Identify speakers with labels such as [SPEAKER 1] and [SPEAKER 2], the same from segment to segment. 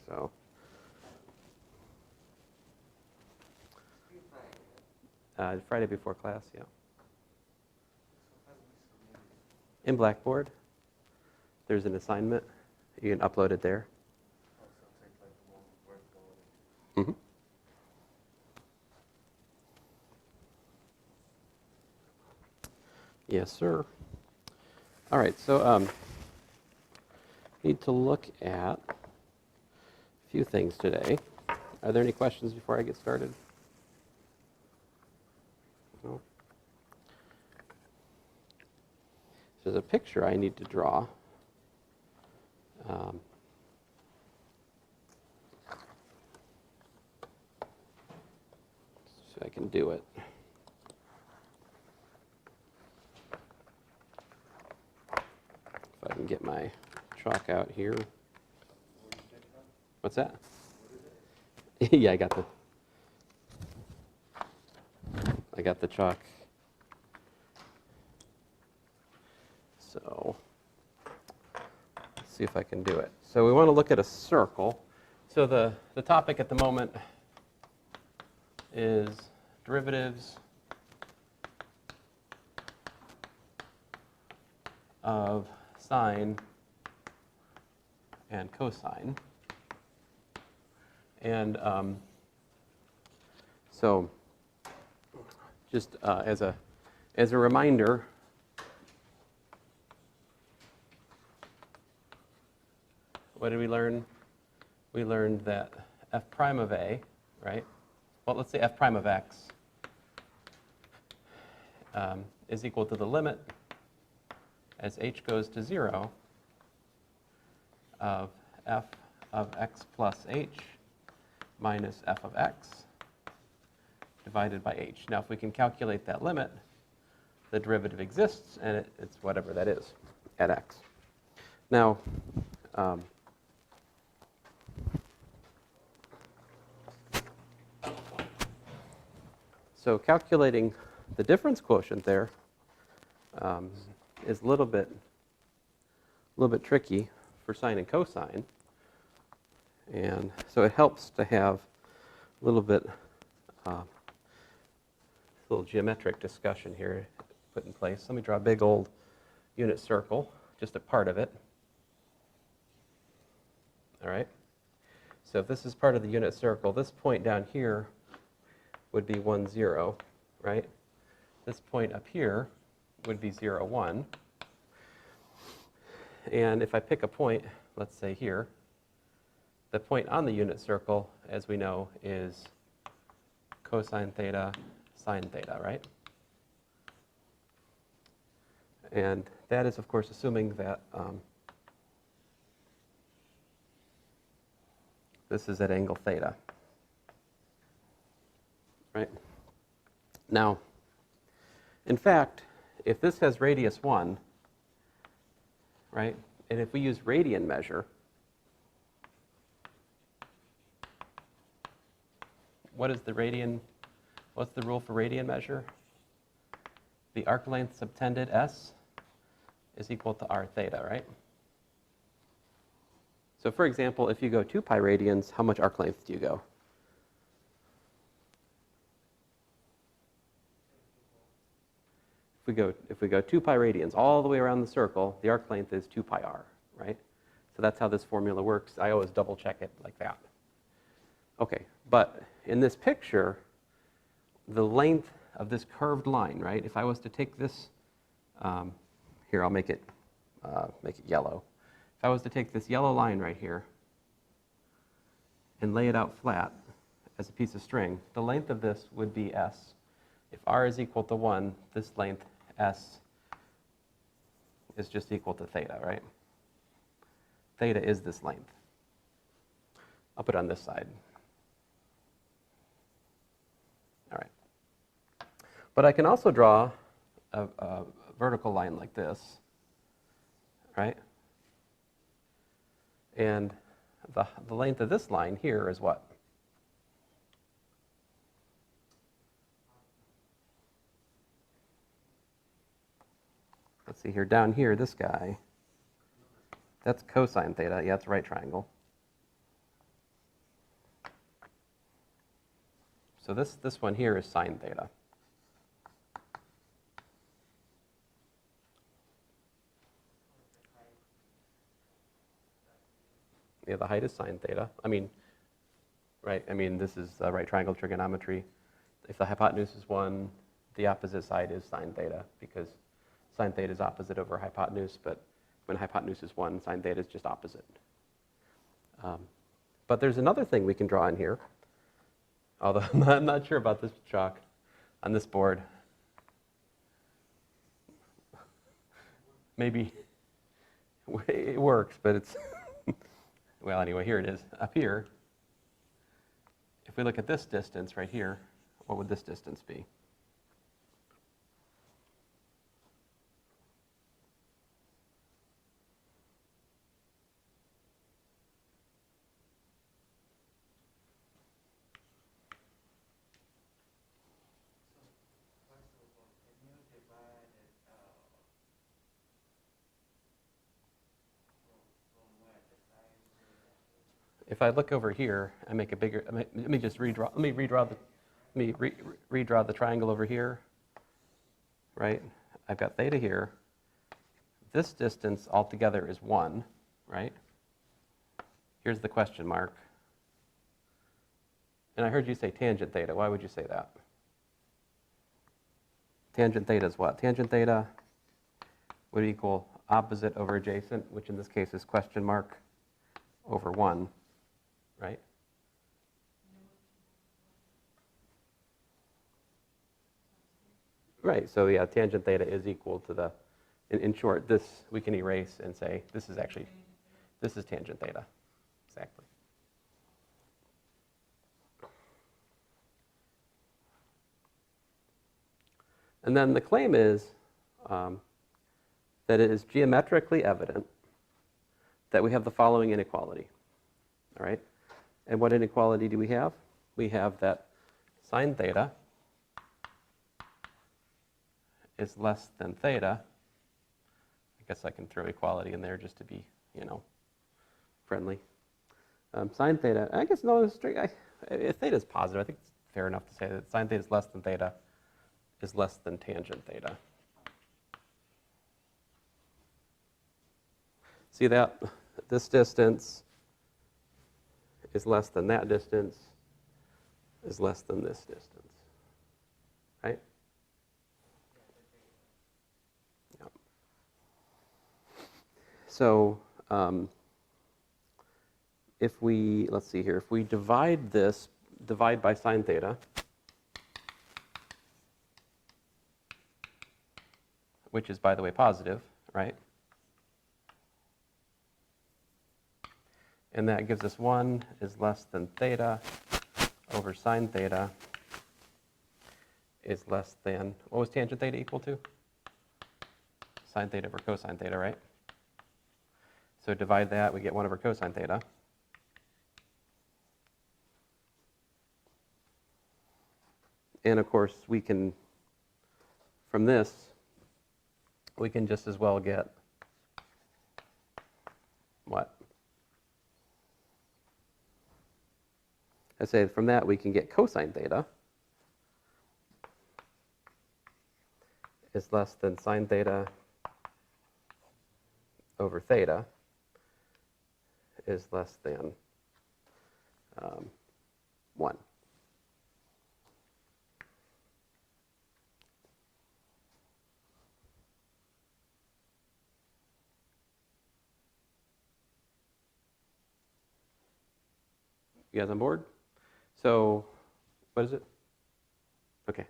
[SPEAKER 1] So Friday before class, yeah. In Blackboard, there's an assignment. You can upload it there. Mm-hmm. Yes, sir. All right, so need to look at a few things today. Are there any questions before I get started? No. So there's a picture I need to draw. So I can do it. If I can get my chalk out here. What's that? Yeah, I got the chalk. So let's see if I can do it. So we want to look at a circle. So the topic at the moment is derivatives of sine and cosine. And so just as a reminder, what did we learn? We learned that f prime of a, right? Well, let's say f prime of x is equal to the limit as h goes to 0 of f of x plus h minus f of x divided by h. Now, if we can calculate that limit, the derivative exists, and it's whatever that is at x. Now, so calculating the difference quotient there is a little bit tricky for sine and cosine, and so it helps to have a little geometric discussion here put in place. Let me draw a big old unit circle, just a part of it. All right. So if this is part of the unit circle, this point down here would be 1, 0, right? This point up here would be 0, 1. And if I pick a point, let's say here, the point on the unit circle, as we know, is cosine theta, sine theta, right? And that is, of course, assuming that this is at angle theta, right? Now, in fact, if this has radius 1, right, and if we use radian measure, what's the rule for radian measure? The arc length subtended s is equal to r theta, right? So for example, if you go 2 pi radians, how much arc length do you go? If we go 2 pi radians all the way around the circle, the arc length is 2 pi r, right? So that's how this formula works. I always double check it like that. Okay, but in this picture, the length of this curved line, right? If I was to take this, here I'll make it yellow. If I was to take this yellow line right here and lay it out flat as a piece of string, the length of this would be s. If r is equal to 1, this length s is just equal to theta, right? Theta is this length. I'll put it on this side. All right. But I can also draw a vertical line like this, right? And the length of this line here is what? Let's see here, down here, this guy, that's cosine theta. Yeah, it's a right triangle. So this one here is sine theta. Yeah, the height is sine theta. I mean, right, I mean, this is right triangle trigonometry. If the hypotenuse is 1, the opposite side is sine theta, because sine theta is opposite over hypotenuse, but when hypotenuse is 1, sine theta is just opposite. But there's another thing we can draw in here, although I'm not sure about this chalk on this board. Maybe it works, but it's, well, anyway, here it is. Up here, if we look at this distance right here, what would this distance be? If I look over here, I make a bigger. Let me just redraw. Let me redraw the triangle over here. Right? I've got theta here. This distance altogether is 1, right? Here's the question mark. And I heard you say tangent theta. Why would you say that? Tangent theta is what? Tangent theta would equal opposite over adjacent, which in this case is question mark over 1. Right? Right, so yeah, tangent theta is equal to the, in short, this we can erase and say this is tangent theta, exactly. And then the claim is that it is geometrically evident that we have the following inequality, all right? And what inequality do we have? We have that sine theta is less than theta. I guess I can throw equality in there just to be, friendly. Sine theta, I guess no, if theta is positive, I think it's fair enough to say that sine theta is less than theta is less than tangent theta. See that? This distance is less than that distance, is less than this distance, right? Yeah. So if we, let's see here, if we divide by sine theta, which is, by the way, positive, right? And that gives us 1 is less than theta over sine theta is less than, what was tangent theta equal to? Sine theta over cosine theta, right? So divide that, we get 1 over cosine theta. And of course, we can, from this, we can just as well get what? I say from that we can get cosine theta is less than sine theta over theta is less than 1. You guys on board? So, what is it? Okay.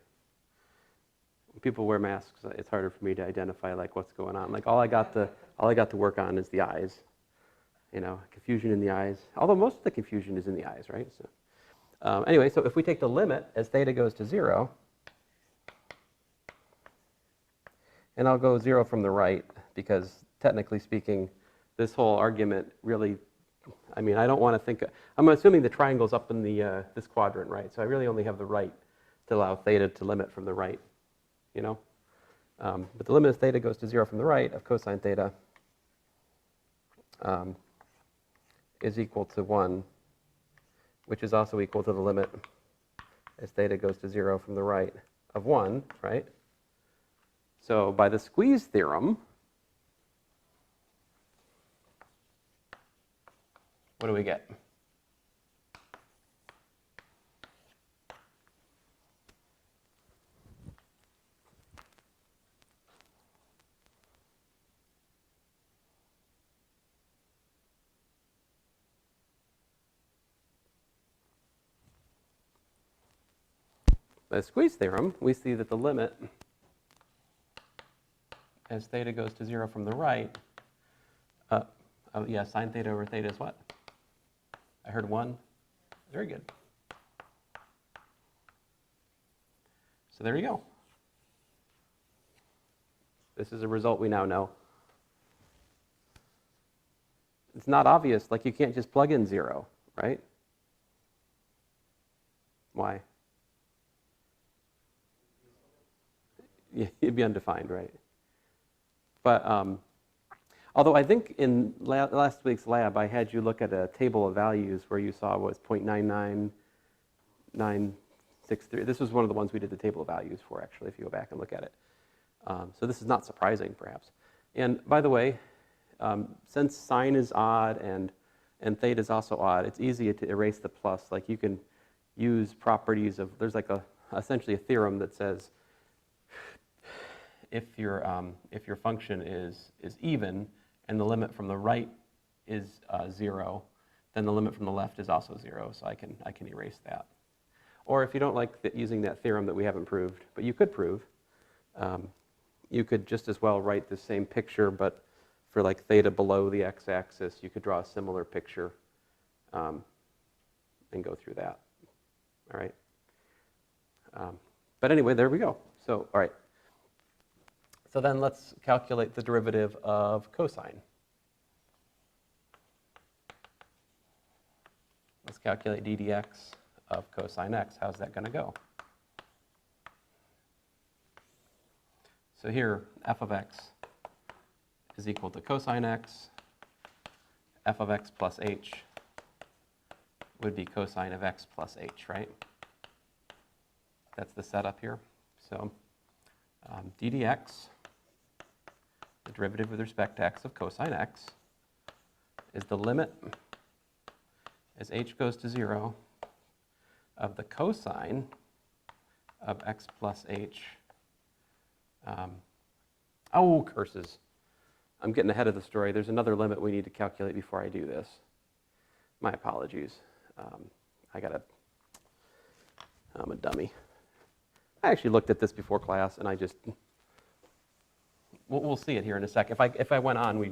[SPEAKER 1] When people wear masks, it's harder for me to identify like what's going on. Like all I got to work on is the eyes. Confusion in the eyes. Although most of the confusion is in the eyes, right? So, anyway, so if we take the limit as theta goes to 0, and I'll go 0 from the right because technically speaking, this whole argument really. I mean, I don't want to think. I'm assuming the triangle's up in the this quadrant, right? So I really only have the right to allow theta to limit from the right, But the limit as theta goes to 0 from the right of cosine theta is equal to 1, which is also equal to the limit as theta goes to 0 from the right of 1, right? So by the squeeze theorem, what do we get? By the squeeze theorem, we see that the limit as theta goes to 0 from the right, yeah, sine theta over theta is what? I heard 1. Very good. So there you go. This is a result we now know. It's not obvious, like you can't just plug in 0, right? Why? Yeah, it'd be undefined, right? But although I think in last week's lab, I had you look at a table of values where you saw was 0.99963. This was one of the ones we did the table of values for, actually, if you go back and look at it. So this is not surprising, perhaps. And by the way, since sine is odd and theta is also odd, it's easy to erase the plus. Like you can use properties of, there's like essentially a theorem that says if your function is even and the limit from the right is 0, then the limit from the left is also 0. So I can erase that. Or if you don't like using that theorem that we haven't proved, but you could prove, you could just as well write the same picture, but for like theta below the x-axis, you could draw a similar picture and go through that. All right. But anyway, there we go. So, all right. So then let's calculate the derivative of cosine. Let's calculate d dx of cosine x. How's that going to go? So here, f of x is equal to cosine x. F of x plus h would be cosine of x plus h, right? That's the setup here. So d dx, the derivative with respect to x of cosine x, is the limit as h goes to 0 of the cosine of x plus h. Oh, curses. I'm getting ahead of the story. There's another limit we need to calculate before I do this. My apologies. I'm a dummy. I actually looked at this before class, and I just, we'll see it here in a sec. If I went on, we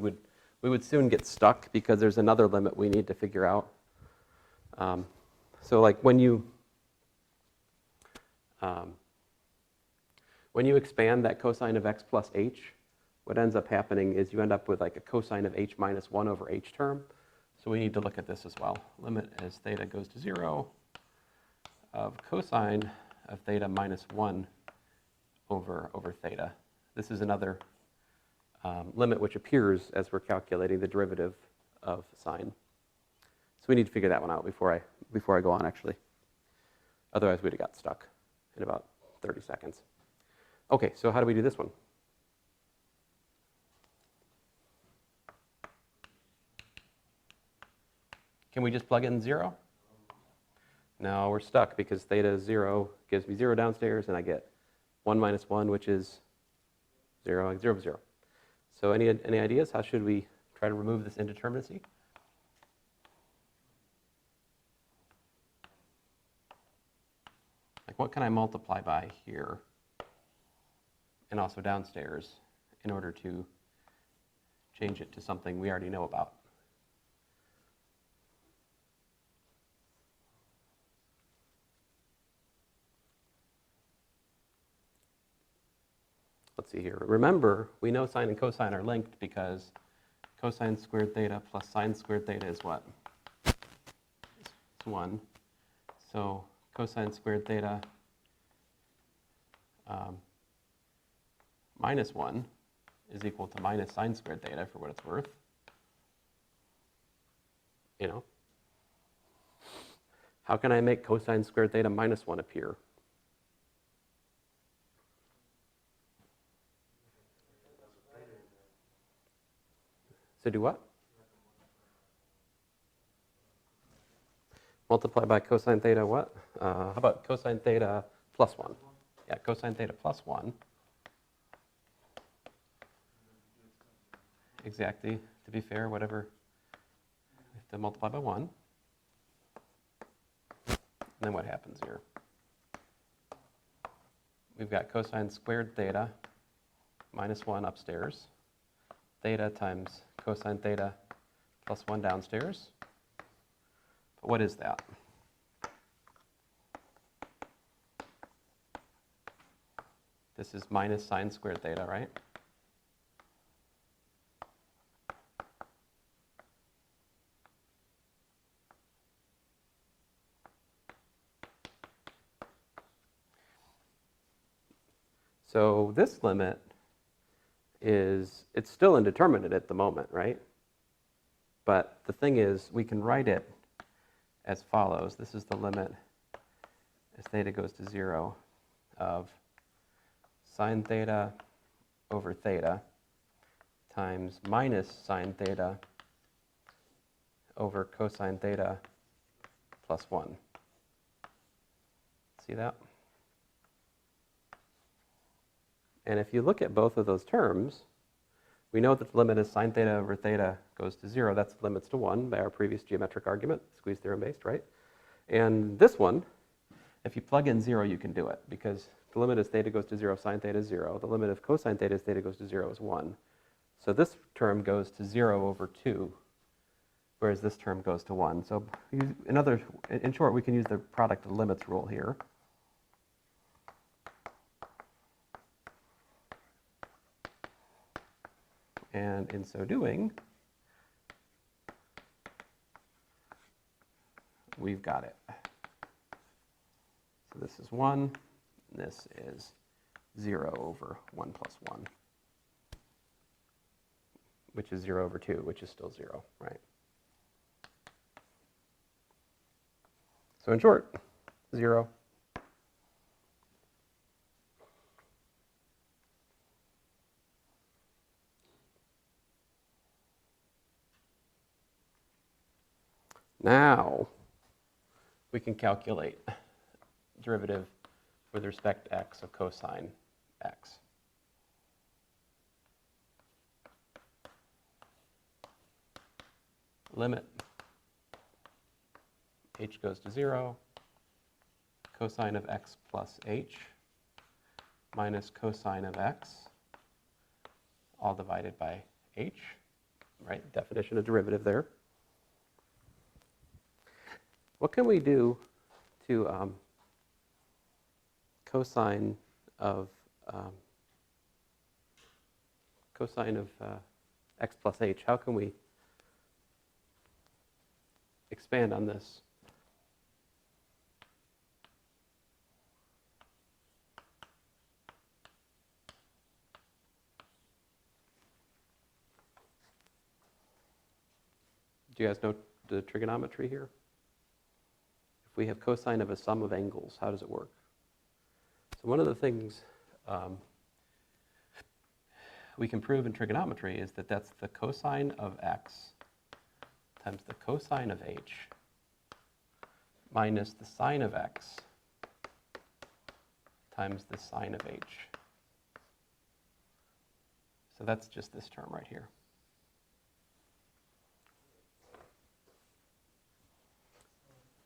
[SPEAKER 1] would soon get stuck because there's another limit we need to figure out. So like when you expand that cosine of x plus h, what ends up happening is you end up with like a cosine of h minus 1 over h term. So we need to look at this as well. Limit as theta goes to 0 of cosine of theta minus 1 over theta. This is another limit which appears as we're calculating the derivative of sine. So we need to figure that one out before I go on, actually. Otherwise, we'd have got stuck in about 30 seconds. Okay, so how do we do this one? Can we just plug in 0? No, we're stuck because theta is 0, gives me 0 downstairs, and I get 1 minus 1, which is 0, 0, 0. So any ideas? How should we try to remove this indeterminacy? Like what can I multiply by here and also downstairs in order to change it to something we already know about? Let's see here. Remember, we know sine and cosine are linked because cosine squared theta plus sine squared theta is what? It's 1. So cosine squared theta minus 1 is equal to minus sine squared theta for what it's worth. You know? How can I make cosine squared theta minus 1 appear? So do what? Multiply by cosine theta what? How about cosine theta plus 1? Yeah, cosine theta plus 1. Exactly, to be fair, whatever. We have to multiply by 1. And then what happens here? We've got cosine squared theta minus 1 upstairs. Theta times cosine theta plus 1 downstairs. But what is that? This is minus sine squared theta, right? So this limit is, it's still indeterminate at the moment, right? But the thing is, we can write it as follows. This is the limit as theta goes to 0 of sine theta over theta times minus sine theta over cosine theta plus 1. See that? And if you look at both of those terms, we know that the limit as sine theta over theta goes to 0. That's the limits to 1 by our previous geometric argument, squeeze theorem based, right? And this one, if you plug in 0, you can do it, because the limit as theta goes to 0, sine theta is 0. The limit of cosine theta as theta goes to 0 is 1. So this term goes to 0 over 2, whereas this term goes to 1. So in short, we can use the product of limits rule here. And in so doing, we've got it. So this is 1, and this is 0 over 1 plus 1, which is 0 over 2, which is still 0, right? So in short, 0. Now, we can calculate derivative with respect to x of cosine x. Limit h goes to 0, cosine of x plus h minus cosine of x, all divided by h, right? Definition of derivative there. What can we do to cosine of x plus h? How can we expand on this? Do you guys know the trigonometry here? If we have cosine of a sum of angles, how does it work? So one of the things we can prove in trigonometry is that that's the cosine of x times the cosine of h minus the sine of x times the sine of h. So that's just this term right here.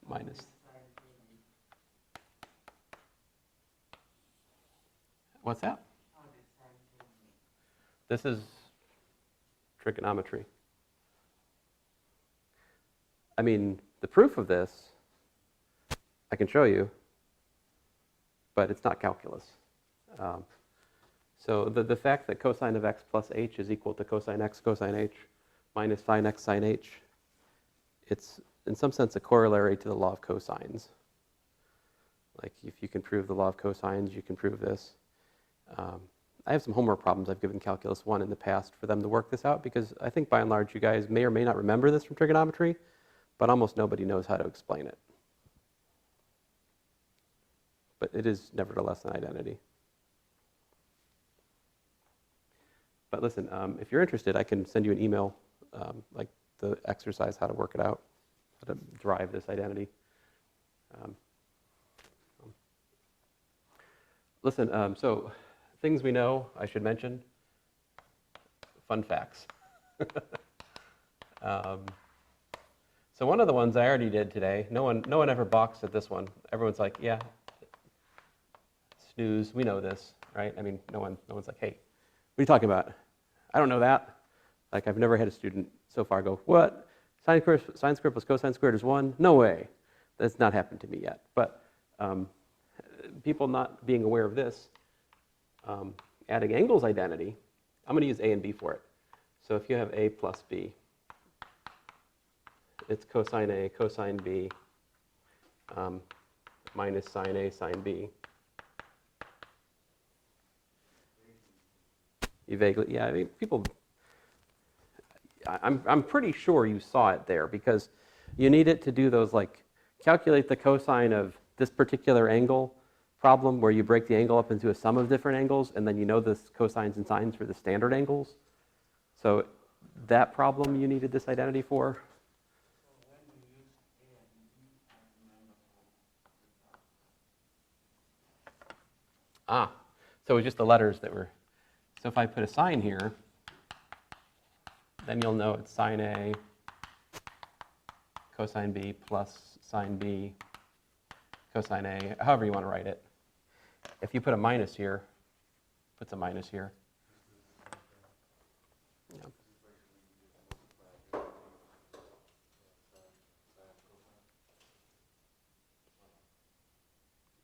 [SPEAKER 1] Minus. What's that? This is trigonometry. I mean, the proof of this, I can show you, but it's not calculus. So the fact that cosine of x plus h is equal to cosine x cosine h minus sine x sine h, it's in some sense a corollary to the law of cosines. Like if you can prove the law of cosines, you can prove this. I have some homework problems I've given Calculus 1 in the past for them to work this out, because I think by and large you guys may or may not remember this from trigonometry, but almost nobody knows how to explain it. but it is nevertheless an identity. But listen, if you're interested, I can send you an email, like the exercise, how to work it out, how to derive this identity. Listen, so things we know, I should mention, fun facts. So one of the ones I already did today, no one ever balks at this one. Everyone's like, yeah, snooze, we know this, right? I mean, no one's like, hey, what are you talking about? I don't know that. Like, I've never had a student so far go, what? Sine squared plus cosine squared is 1? No way. That's not happened to me yet. But people not being aware of this, adding angles identity, I'm going to use A and B for it. So if you have A plus B, it's cosine A, cosine B, minus sine A, sine B. You vaguely, yeah, I mean, people, I'm pretty sure you saw it there because you need it to do those, like, calculate the cosine of this particular angle problem where you break the angle up into a sum of different angles, and then you know the cosines and sines for the standard angles. So that problem you needed this identity for. So it was just the letters that were. So if I put a sign here, then you'll know it's sine A, cosine B plus sine B, cosine A, however you want to write it. If you put a minus here, puts a minus here. Yeah.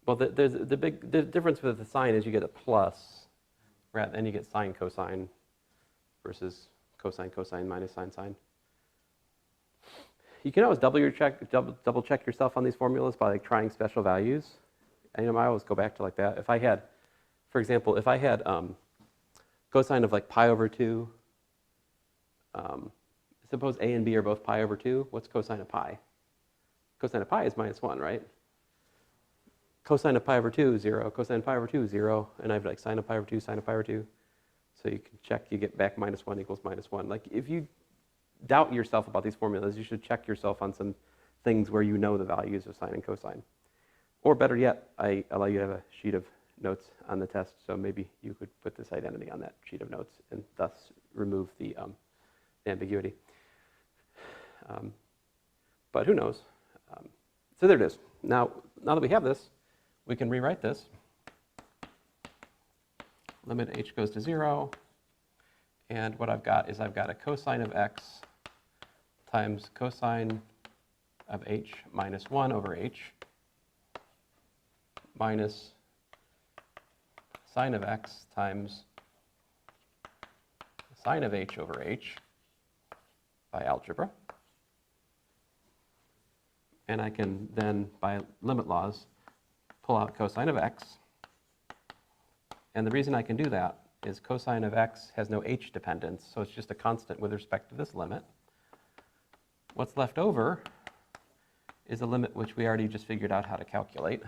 [SPEAKER 1] Well, the big difference with the sign is you get a plus, rather than you get sine cosine versus cosine cosine minus sine sine. You can always double check yourself on these formulas by, like, trying special values. And I always go back to like that. If I had, for example, if I had cosine of like pi over 2, suppose A and B are both pi over 2, what's cosine of pi? Cosine of pi is minus 1, right? Cosine of pi over 2 is 0, cosine of pi over 2 is 0, and I have like sine of pi over 2, sine of pi over 2. So you can check, you get back minus 1 equals minus 1. Like, if you doubt yourself about these formulas, you should check yourself on some things where you know the values of sine and cosine. Or better yet, I allow you to have a sheet of notes on the test, so maybe you could put this identity on that sheet of notes and thus remove the ambiguity. But who knows? So there it is. Now that we have this, we can rewrite this. Limit h goes to 0, and what I've got is I've got a cosine of x times cosine of h minus 1 over h minus sine of x times sine of h over h by algebra. And I can then, by limit laws, pull out cosine of x. And the reason I can do that is cosine of x has no h dependence, so it's just a constant with respect to this limit. What's left over is a limit which we already just figured out how to calculate.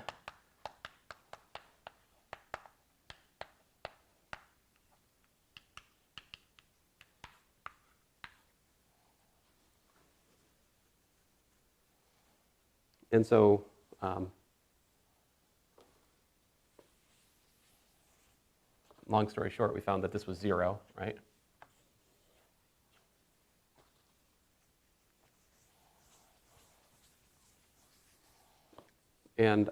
[SPEAKER 1] And so long story short, we found that this was 0, right? And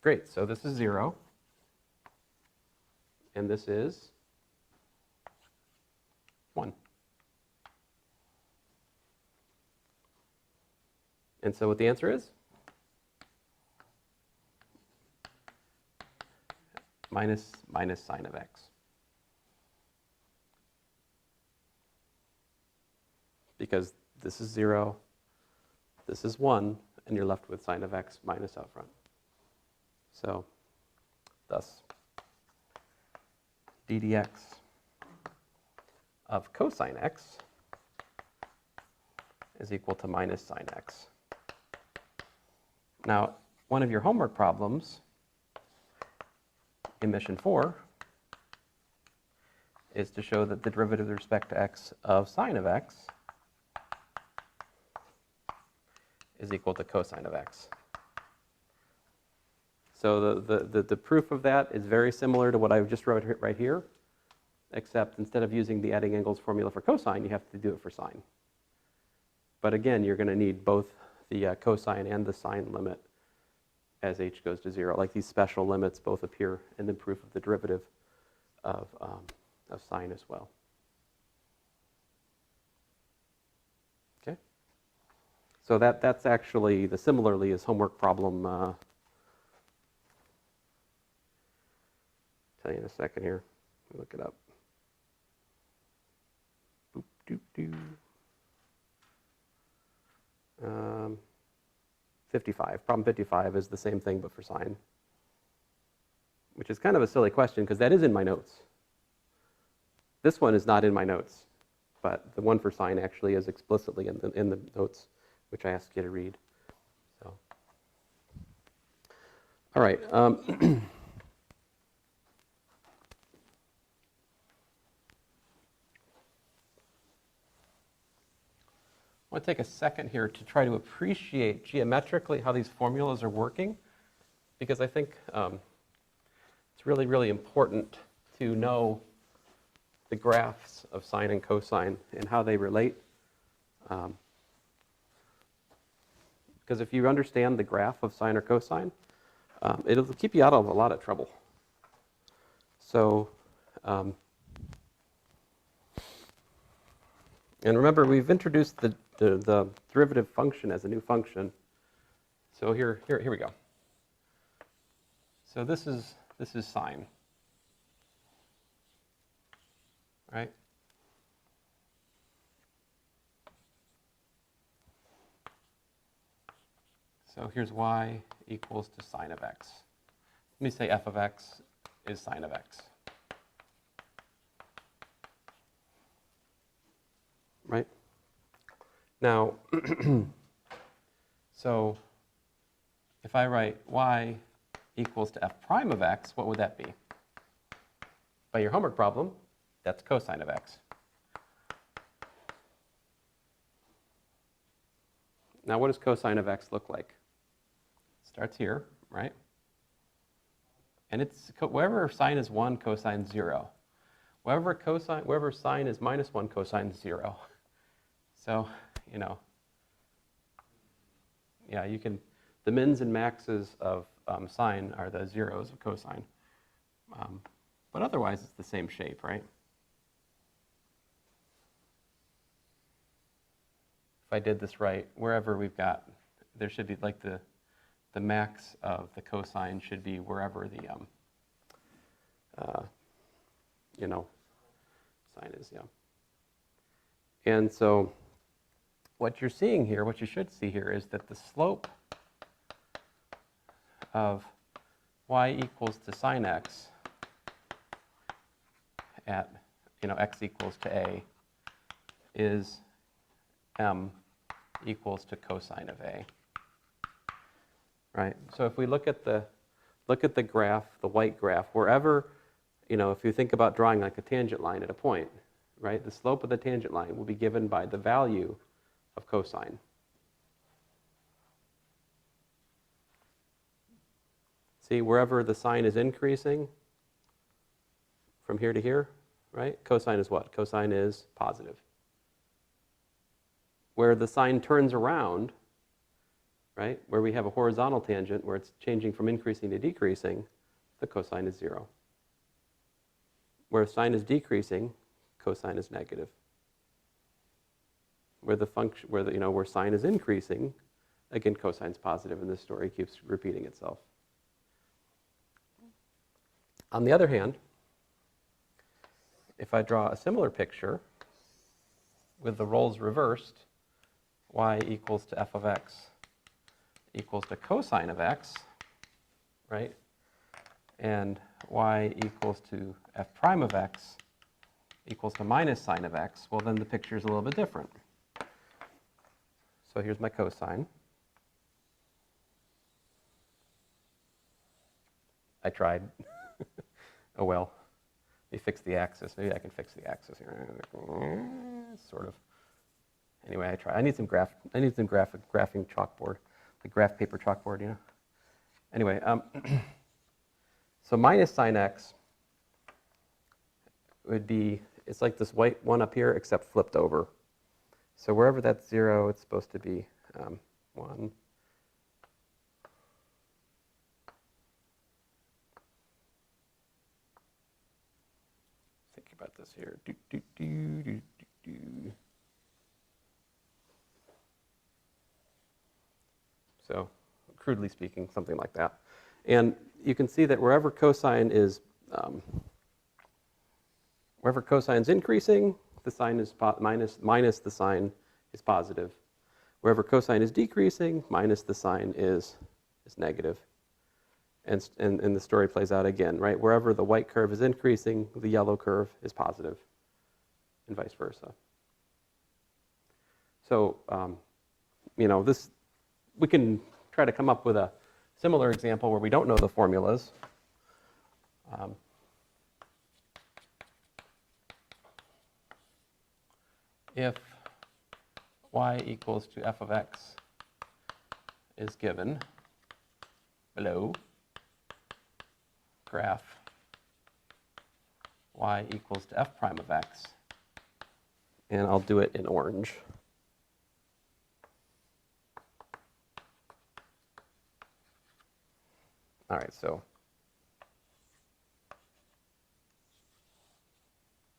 [SPEAKER 1] great, so this is 0, and this is 1. And so what the answer is? Minus sine of x. Because this is 0, this is 1, and you're left with sine of x minus out front. So, thus, d dx of cosine x is equal to minus sine x. Now, one of your homework problems in mission 4 is to show that the derivative with respect to x of sine of x is equal to cosine of x. So the proof of that is very similar to what I just wrote right here, except instead of using the adding angles formula for cosine, you have to do it for sine. But again, you're going to need both the cosine and the sine limit as h goes to 0. Like these special limits both appear in the proof of the derivative of sine as well. Okay? So that's actually, the similarly is homework problem, tell you in a second here. Let me look it up. Boop, doop, doo. 55. Problem 55 is the same thing but for sine, which is kind of a silly question because that is in my notes. This one is not in my notes, but the one for sine actually is explicitly in the notes, which I asked you to read. So, all right. I want to take a second here to try to appreciate geometrically how these formulas are working, because I think it's really, really important to know the graphs of sine and cosine and how they relate. Because if you understand the graph of sine or cosine, it'll keep you out of a lot of trouble. So, and remember, we've introduced the derivative function as a new function. So here we go. So this is sine, right? So here's y equals to sine of x. Let me say f of x is sine of x. Right? Now, so if I write y equals to f prime of x, what would that be? By your homework problem, that's cosine of x. Now, what does cosine of x look like? It starts here, right? And it's wherever sine is 1, cosine 0. Wherever sine is minus 1, cosine 0. So, you know, yeah, you can, the mins and maxes of sine are the zeros of cosine. But otherwise, it's the same shape, right? If I did this right, wherever we've got, there should be like the max of the cosine should be wherever the, you know, sine is, yeah. And so what you're seeing here, what you should see here, is that the slope of y equals to sine x at, you know, x equals to a is m equals to cosine of a. Right? So if we look at the graph, the white graph, wherever, you know, if you think about drawing like a tangent line at a point, right? The slope of the tangent line will be given by the value of cosine. See, wherever the sine is increasing from here to here, right? Cosine is what? Cosine is positive. Where the sine turns around, right? Where we have a horizontal tangent where it's changing from increasing to decreasing, the cosine is 0. Where sine is decreasing, cosine is negative. Where the function, where sine is increasing, again, cosine's positive, and this story keeps repeating itself. On the other hand, if I draw a similar picture with the roles reversed, y equals to f of x equals to cosine of x, right? And y equals to f prime of x equals to minus sine of x, well, then the picture is a little bit different. So here's my cosine. I tried. Oh well. Let me fix the axis. Maybe I can fix the axis here. Sort of. Anyway, I try. I need some graphing chalkboard, the graph paper chalkboard, you know. Anyway, so minus sine x would be, it's like this white one up here except flipped over. So wherever that's 0, it's supposed to be 1. Think about this here. So crudely speaking, something like that. And you can see that wherever cosine is increasing, the sign is minus the sign is positive. Wherever cosine is decreasing, minus the sign is negative. And the story plays out again, right? Wherever the white curve is increasing, the yellow curve is positive, and vice versa. So, you know, we can try to come up with a similar example where we don't know the formulas. If y equals to f of x is given below, graph y equals to f prime of x, and I'll do it in orange. All right, so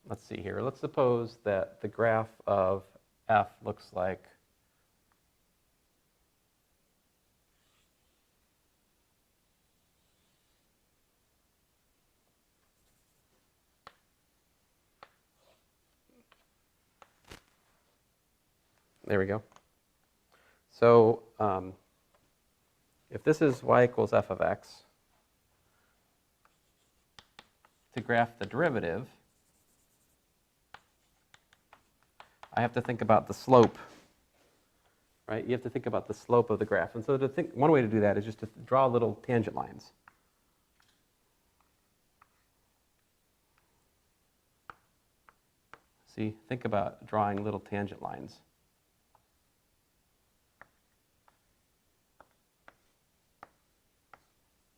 [SPEAKER 1] let's see here. Let's suppose that the graph of f looks like there we go. So if this is y equals f of x, to graph the derivative, I have to think about the slope, right? You have to think about the slope of the graph. And so one way to do that is just to draw little tangent lines. See, think about drawing little tangent lines.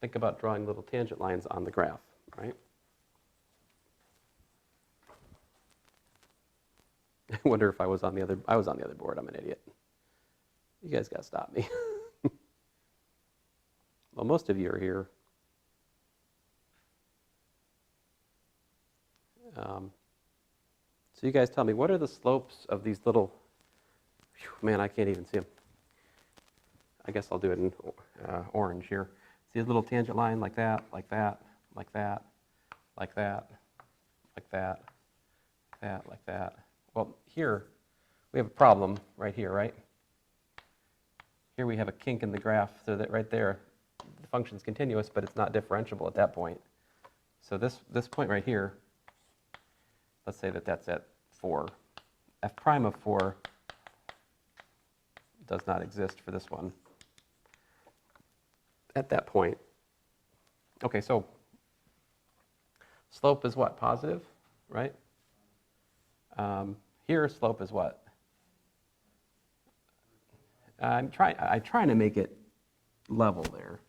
[SPEAKER 1] Think about drawing little tangent lines on the graph, right? I wonder if I was on the other board. I'm an idiot. You guys got to stop me. Well, most of you are here. So you guys tell me, what are the slopes of these little, man, I can't even see them. I guess I'll do it in orange here. See a little tangent line like that, like that, like that, like that, like that, like that, like that. Well, here we have a problem right here, right? Here we have a kink in the graph, so that right there, the function's continuous, but it's not differentiable at that point. So this point right here, let's say that that's at 4. F prime of 4 does not exist for this one at that point. Okay, so slope is what? Positive, right? Here, slope is what? I'm trying to make it level there.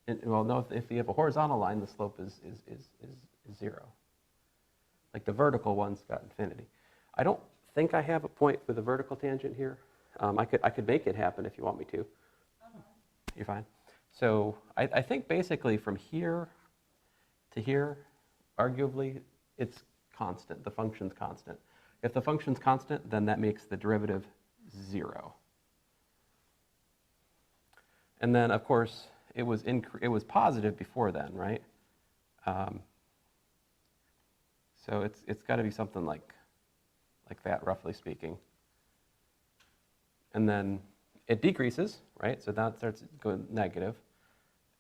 [SPEAKER 1] And, well, no, if you have a horizontal line, the slope is 0. Like the vertical one's got infinity. I don't think I have a point with a vertical tangent here. I could make it happen if you want me to. You're fine. So I think basically from here to here, arguably, it's constant. The function's constant. If the function's constant, then that makes the derivative 0. And then, of course, it was positive before then, right? So it's got to be something like that, roughly speaking. And then it decreases, right? So now it starts going negative.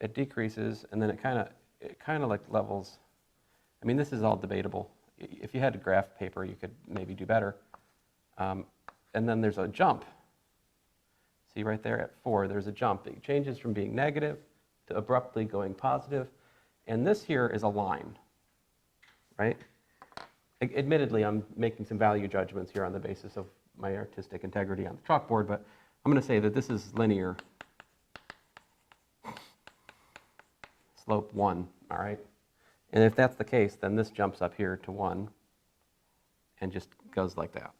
[SPEAKER 1] It decreases, and then it kind of like levels. I mean, this is all debatable. If you had a graph paper, you could maybe do better. And then there's a jump. See right there at 4, there's a jump. It changes from being negative to abruptly going positive. And this here is a line, right? Admittedly, I'm making some value judgments here on the basis of my artistic integrity on the chalkboard, but I'm going to say that this is linear. Slope 1, all right? And if that's the case, then this jumps up here to 1 and just goes like that.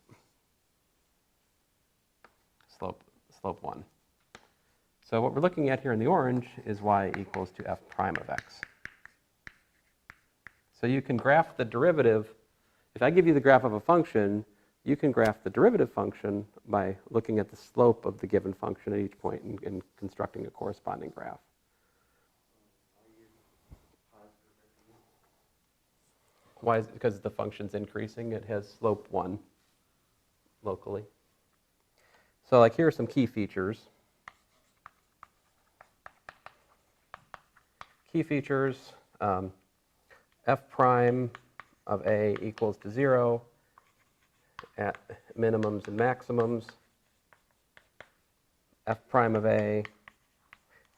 [SPEAKER 1] Slope 1. So what we're looking at here in the orange is y equals to f prime of x. So you can graph the derivative. If I give you the graph of a function, you can graph the derivative function by looking at the slope of the given function at each point and constructing a corresponding graph. Why is it? Because the function's increasing. It has slope 1 locally. So like here are some key features. Key features, f prime of a equals to 0 at minimums and maximums. F prime of a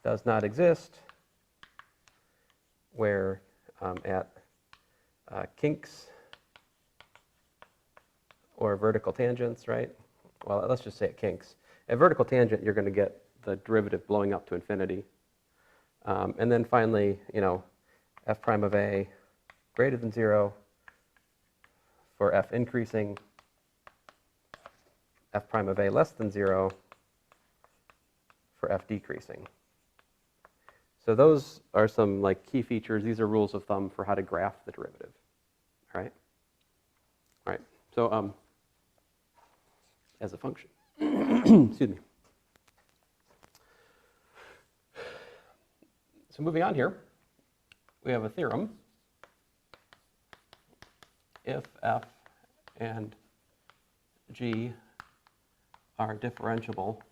[SPEAKER 1] does not exist where at kinks or vertical tangents, right? Well, let's just say at kinks. At vertical tangent, you're going to get the derivative blowing up to infinity. And then finally, f prime of a greater than 0 for f increasing, f prime of a less than 0 for f decreasing. So those are some key features. These are rules of thumb for how to graph the derivative. All right? All right. So as a function. Excuse me. So moving on here, we have a theorem. If f and g are differentiable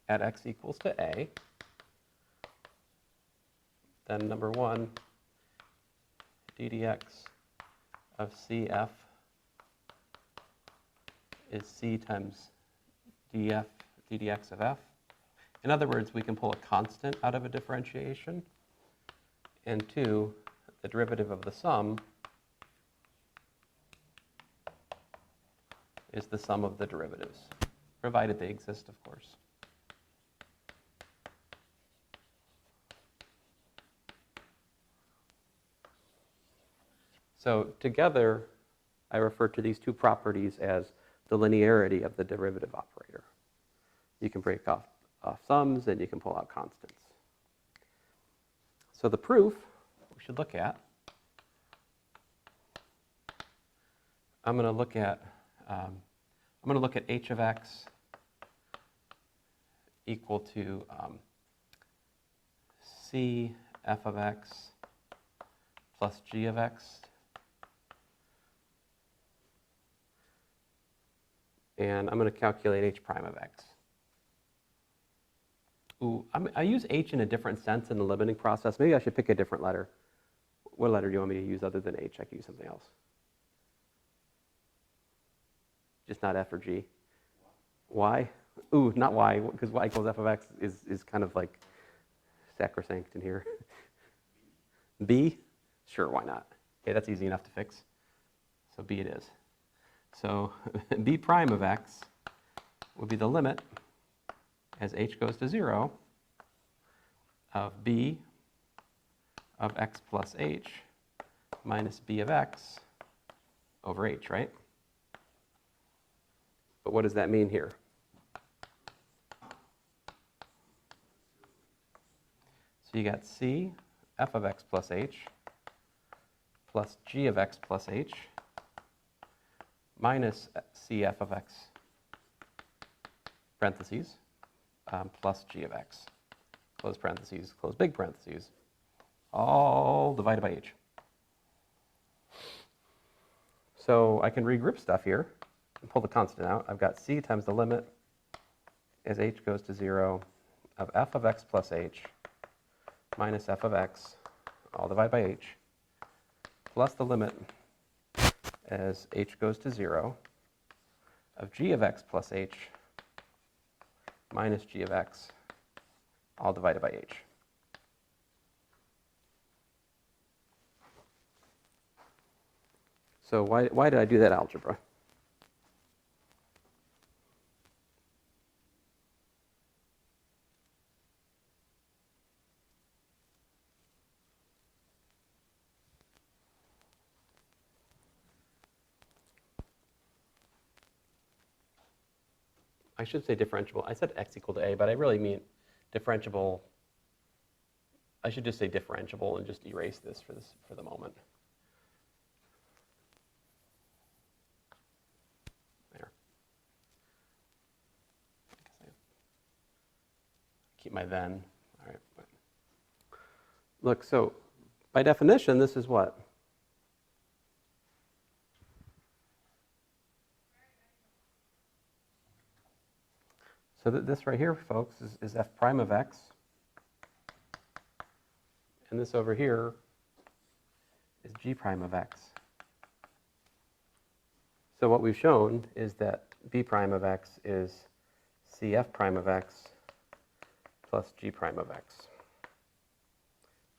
[SPEAKER 1] at x equals to a, then number 1, ddx of cf is c times ddx of f. In other words, we can pull a constant out of a differentiation. And 2, the derivative of the sum is the sum of the derivatives, provided they exist, of course. So together, I refer to these two properties as the linearity of the derivative operator. You can break off sums and you can pull out constants. So the proof we should look at, I'm going to look at h of x equal to c f of x plus g of x. And I'm going to calculate h prime of x. Ooh, I use h in a different sense in the limiting process. Maybe I should pick a different letter. What letter do you want me to use other than h? I could use something else. Just not f or g. Y? Ooh, not y, because y equals f of x is kind of like sacrosanct in here. B? Sure, why not? Okay, that's easy enough to fix. So b it is. So b prime of x would be the limit as h goes to 0 of b of x plus h minus b of x over h, right? But what does that mean here? So you got c f of x plus h plus g of x plus h minus cf of x parentheses plus g of x, close parentheses, close big parentheses, all divided by h. So I can regroup stuff here and pull the constant out. I've got c times the limit as h goes to 0 of f of x plus h minus f of x, all divided by h, plus the limit as h goes to 0 of g of x plus h minus g of x, all divided by h. So why did I do that algebra? I should say differentiable. I said x equal to a, but I really mean differentiable. I should just say differentiable and just erase this for the moment. There. I guess I keep my then. All right. But look, so by definition, this is what? So this right here, folks, is f prime of x. And this over here is g prime of x. So what we've shown is that b prime of x is cf prime of x plus g prime of x.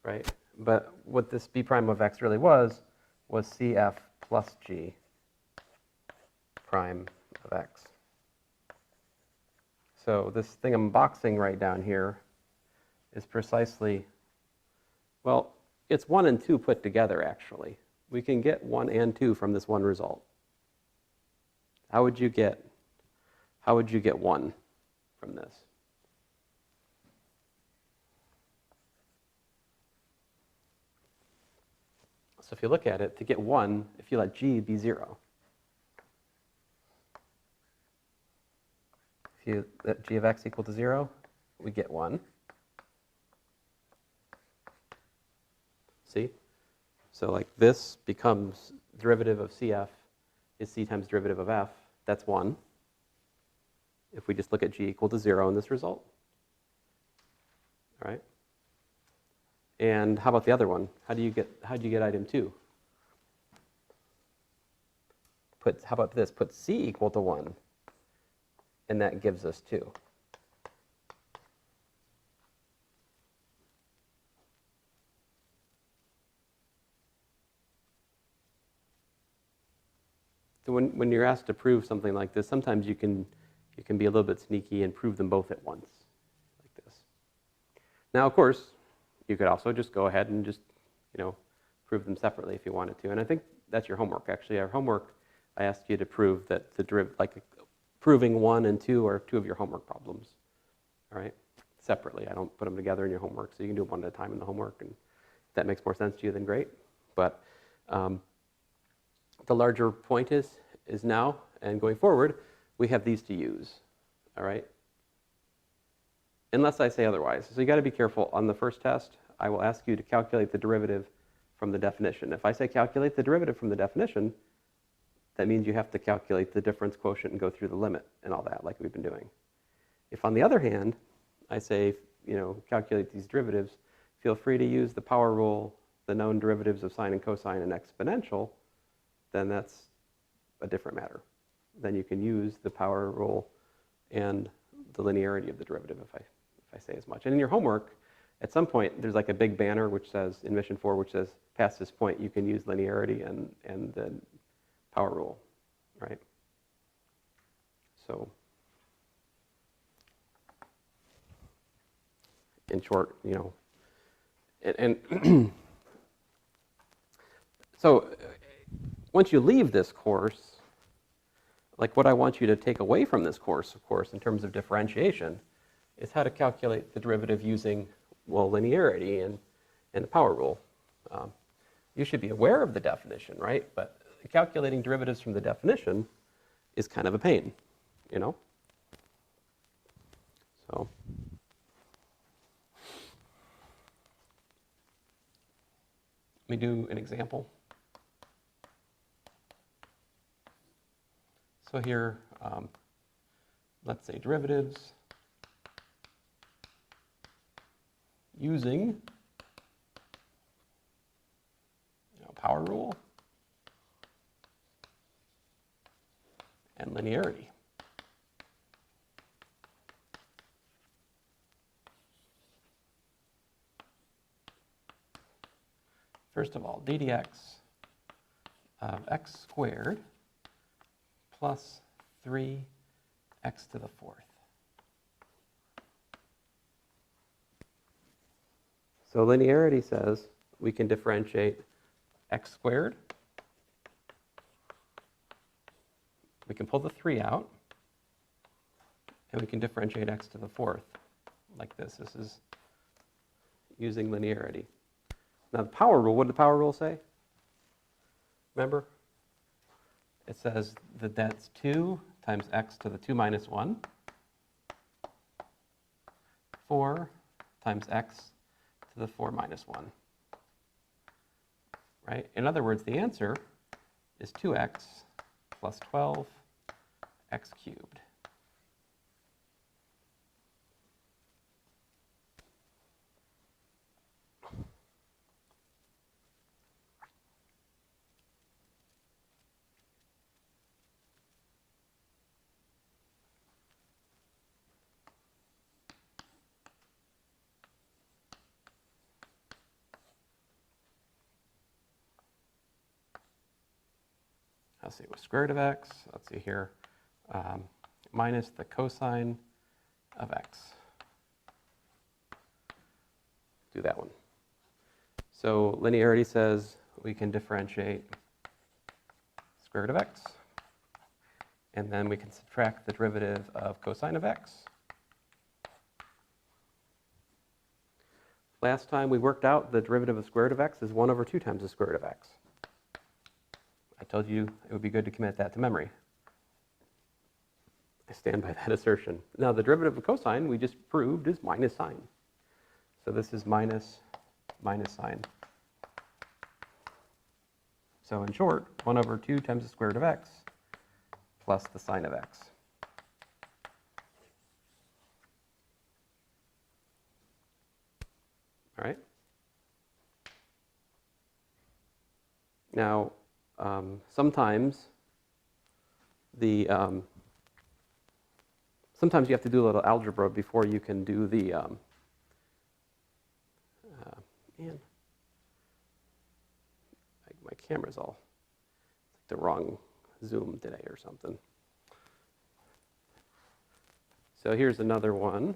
[SPEAKER 1] Right? But what this b prime of x really was cf plus g prime of x. So this thing I'm boxing right down here is precisely, well, it's 1 and 2 put together, actually. We can get 1 and 2 from this one result. How would you get 1 from this? So if you look at it, to get 1, if you let g be 0, if you let g of x equal to 0, we get 1. See? So like this becomes derivative of cf is c times derivative of f. That's 1. If we just look at g equal to 0 in this result. All right? And how about the other one? How do you get item 2? How about this? Put c equal to 1. And that gives us 2. So when you're asked to prove something like this, sometimes you can be a little bit sneaky and prove them both at once, like this. Now, of course, you could also just go ahead and just, prove them separately if you wanted to. And I think that's your homework, actually. Our homework, I asked you to prove that proving 1 and 2 are 2 of your homework problems, all right? Separately. I don't put them together in your homework, so you can do them one at a time in the homework, and if that makes more sense to you, then great. But the larger point is now, and going forward, we have these to use, all right? Unless I say otherwise. So you got to be careful. On the first test, I will ask you to calculate the derivative from the definition. If I say calculate the derivative from the definition, that means you have to calculate the difference quotient and go through the limit and all that, like we've been doing. If, on the other hand, I say, calculate these derivatives, feel free to use the power rule, the known derivatives of sine and cosine and exponential, then that's a different matter. Then you can use the power rule and the linearity of the derivative, if I say as much. And in your homework, at some point, there's like a big banner which says, in mission 4, which says, past this point, you can use linearity and the power rule, right? So, in short, and so once you leave this course, like what I want you to take away from this course, of course, in terms of differentiation, is how to calculate the derivative using, linearity and the power rule. You should be aware of the definition, right? But calculating derivatives from the definition is kind of a pain, So let me do an example. So here, let's say derivatives using power rule and linearity. first of all, d dx of x squared plus 3x to the fourth. So linearity says we can differentiate x squared. We can pull the 3 out, and we can differentiate x to the fourth like this. This is using linearity. Now the power rule, what did the power rule say? Remember? It says that that's 2 times x to the 2 minus 1, 4 times x to the 4 minus 1. Right? In other words, the answer is 2x plus 12 x cubed. Let's see, with square root of x, let's see here, minus the cosine of x. Do that one. So linearity says we can differentiate square root of x, and then we can subtract the derivative of cosine of x. Last time we worked out the derivative of square root of x is 1 over 2 times the square root of x. I told you it would be good to commit that to memory. I stand by that assertion. Now the derivative of cosine we just proved is minus sine. So this is minus sine. So in short, 1 over 2 times the square root of x plus the sine of x. All right? Now, sometimes sometimes you have to do a little algebra before you can do the man, my camera's all the wrong zoom today or something. So here's another one.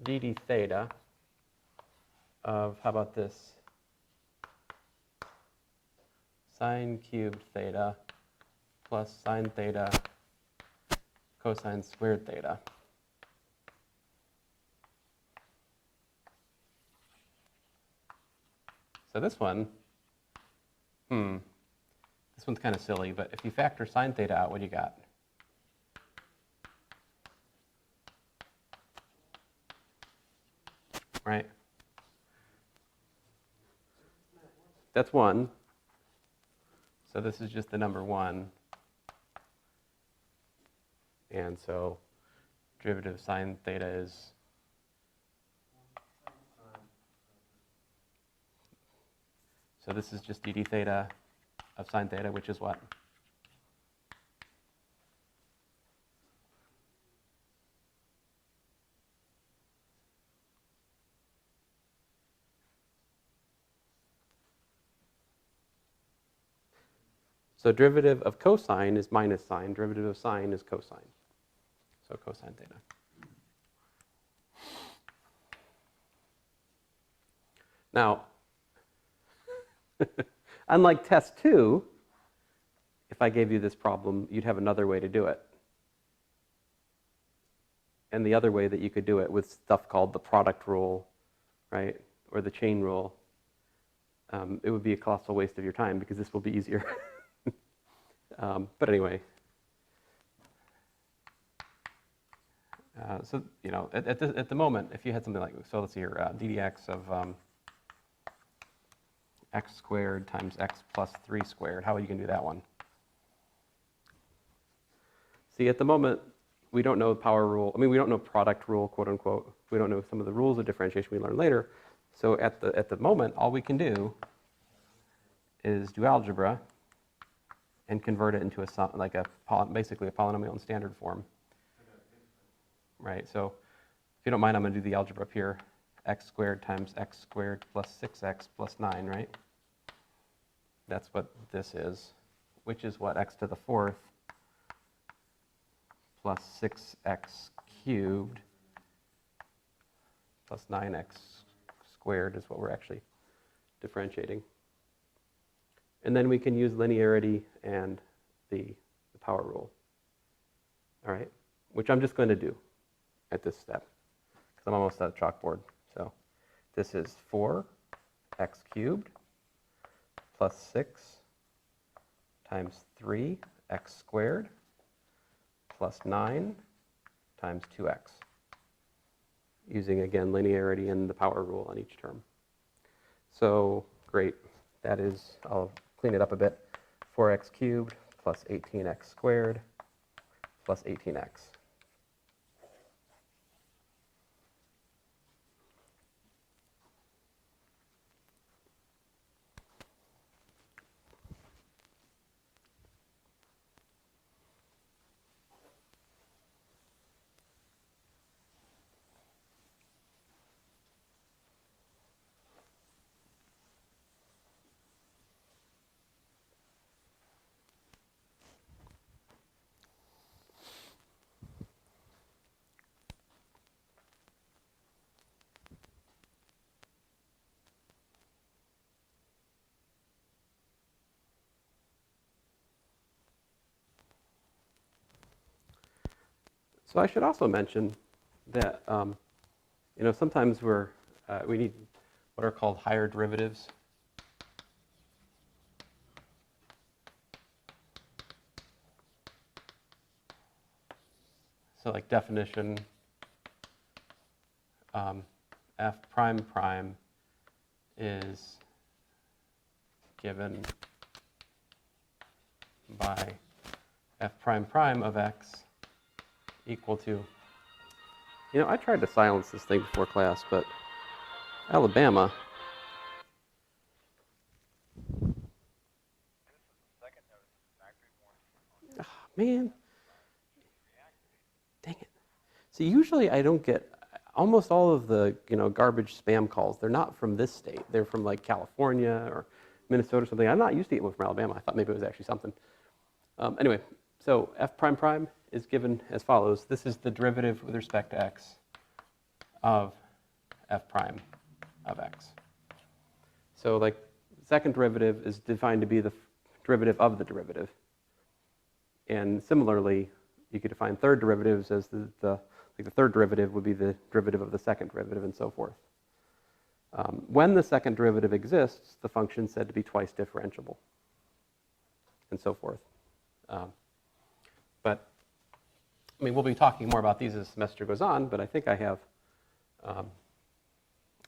[SPEAKER 1] d theta of, how about this? Sine cubed theta plus sine theta cosine squared theta. So this one, this one's kind of silly, but if you factor sine theta out, what do you got? Right? That's 1. So this is just the number 1. And so derivative of sine theta is so this is just d theta of sine theta, which is what? So derivative of cosine is minus sine, derivative of sine is cosine. So cosine theta. Now, unlike test 2, if I gave you this problem, you'd have another way to do it. And the other way that you could do it with stuff called the product rule, right, or the chain rule, it would be a colossal waste of your time because this will be easier. But anyway, so you know, at the moment, if you had something like, so let's see here, d dx of x squared times x plus 3 squared, how are you going to do that one? See, at the moment, we don't know power rule. I mean, we don't know product rule, quote unquote. We don't know some of the rules of differentiation we learn later. So at the moment, all we can do is do algebra and convert it into basically a polynomial in standard form. Right, so if you don't mind, I'm going to do the algebra up here. x squared times x squared plus 6x plus 9, right? That's what this is, which is what, x to the fourth plus 6x cubed plus 9x squared is what we're actually differentiating. And then we can use linearity and the power rule, all right? Which I'm just going to do at this step, because I'm almost at a chalkboard. So this is 4x cubed plus 6 times 3x squared plus 9 times 2x, using, again, linearity and the power rule on each term. So, great. That is, I'll clean it up a bit, 4x cubed plus 18x squared plus 18x. So I should also mention that sometimes we need what are called higher derivatives. So like definition, f prime prime is given by f prime prime of x equal to, I tried to silence this thing before class, but Alabama. Oh, man. Dang it. See, usually I don't get almost all of the, garbage spam calls. They're not from this state. They're from like California or Minnesota or something. I'm not used to getting one from Alabama. I thought maybe it was actually something. Anyway, so f prime prime is given as follows. This is the derivative with respect to x of f prime of x. So like second derivative is defined to be the derivative of the derivative. And similarly, you could define third derivatives as the third derivative would be the derivative of the second derivative and so forth. When the second derivative exists, the function is said to be twice differentiable and so forth. But we'll be talking more about these as the semester goes on, but I think I have,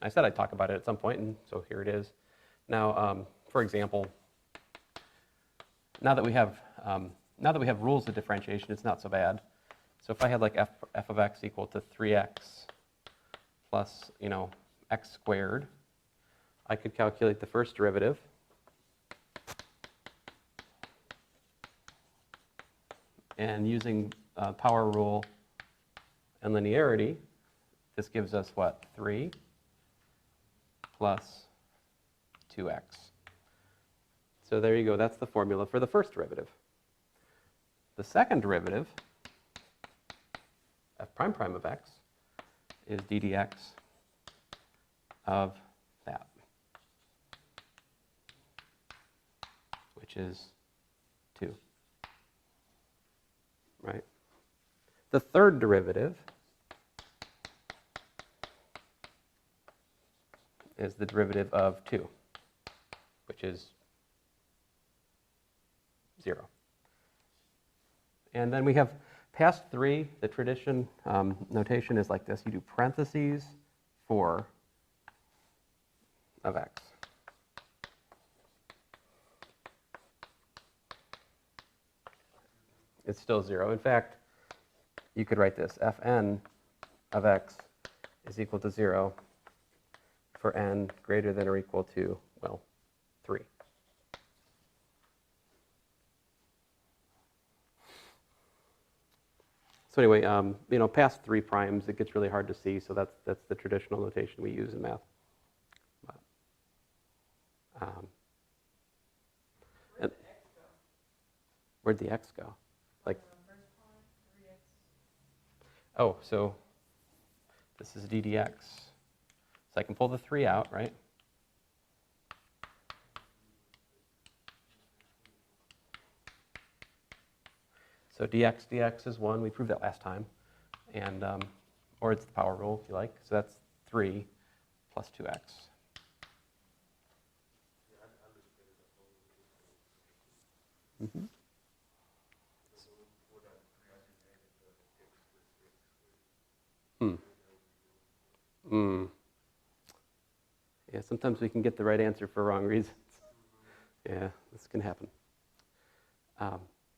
[SPEAKER 1] I said I'd talk about it at some point, and so here it is. Now, for example, now that we have rules of differentiation, it's not so bad. So if I had like f of x equal to 3x plus, x squared, I could calculate the first derivative. And using power rule and linearity, this gives us what? 3 plus 2x. So there you go. That's the formula for the first derivative. The second derivative, f prime prime of x, is d dx of that, which is 2. Right? The third derivative is the derivative of 2, which is 0. And then we have past 3. The tradition notation is like this. You do parentheses 4 of x. It's still 0. In fact, you could write this. Fn of x is equal to 0 for n greater than or equal to, 3. So anyway, past 3 primes, it gets really hard to see, so that's the traditional notation we use in math. But, and where'd the x go? Like, oh, so this is d dx. So I can pull the 3 out, right? So dx is 1. We proved that last time. And, or it's the power rule, if you like. So that's 3 plus 2x. Mm-hmm. Yeah, sometimes we can get the right answer for wrong reasons. Yeah, this can happen.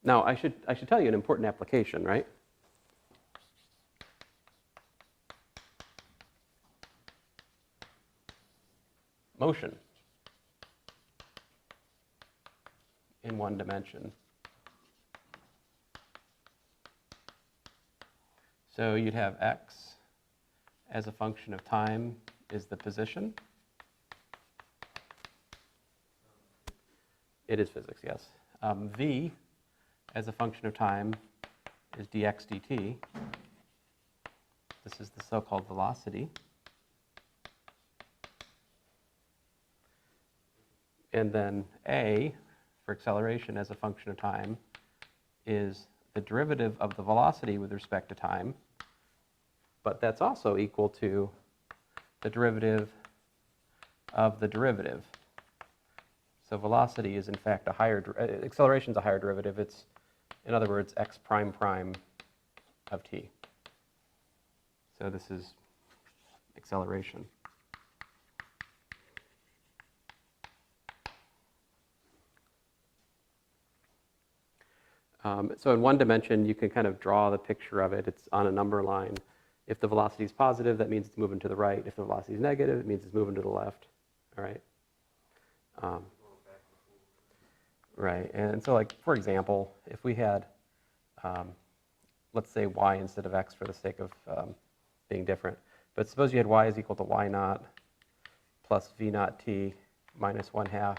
[SPEAKER 1] Now, I should tell you an important application, right? Motion in 1 dimension. So you'd have x as a function of time is the position. It is physics, yes. V as a function of time is dx dt. This is the so-called velocity. And then A, for acceleration as a function of time, is the derivative of the velocity with respect to time, but that's also equal to the derivative of the derivative. So velocity is in fact a higher, acceleration is a higher derivative. It's, in other words, x prime prime of t. So this is acceleration. So in 1 dimension, you can kind of draw the picture of it. It's on a number line. If the velocity is positive, that means it's moving to the right. If the velocity is negative, it means it's moving to the left. All right. Right. And so, like, for example, if we had, let's say y instead of x for the sake of being different. But suppose you had y is equal to y naught plus v naught t minus 1/2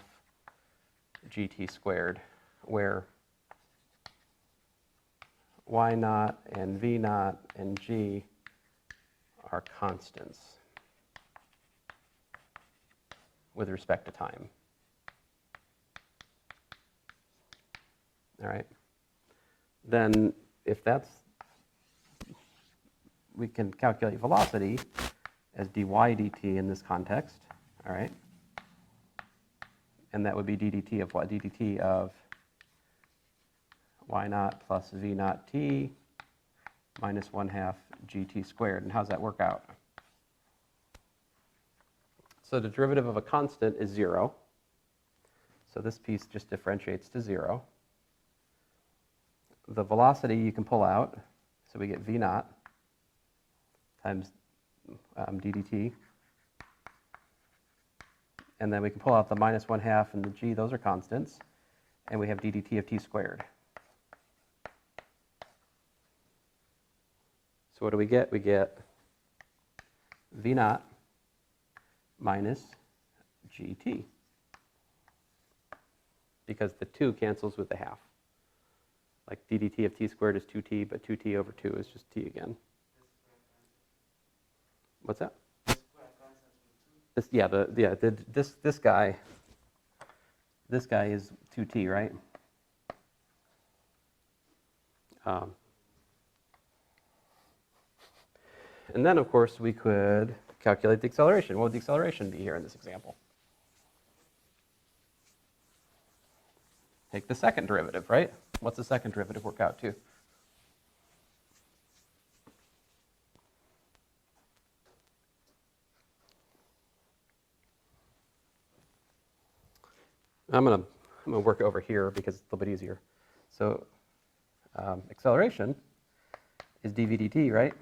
[SPEAKER 1] gt squared, where y naught and v naught and g are constants with respect to time. All right. Then if that's, we can calculate velocity as dy dt in this context, all right? And that would be ddt of what? ddt of y naught plus v naught t minus 1/2 gt squared. And how does that work out? So the derivative of a constant is 0. So this piece just differentiates to 0. The velocity you can pull out, so we get v naught times ddt. And then we can pull out the minus 1/2 and the g, those are constants. And we have ddt of t squared. So what do we get? We get v naught minus gt, because the 2 cancels with the half. Like ddt of t squared is 2t, but 2t over 2 is just t again. What's that? This, yeah, this guy is 2t, right? And then, of course, we could calculate the acceleration. What would the acceleration be here in this example? Take the second derivative, right? What's the second derivative work out to? I'm gonna work over here because it's a little bit easier. So acceleration is dv dt, right?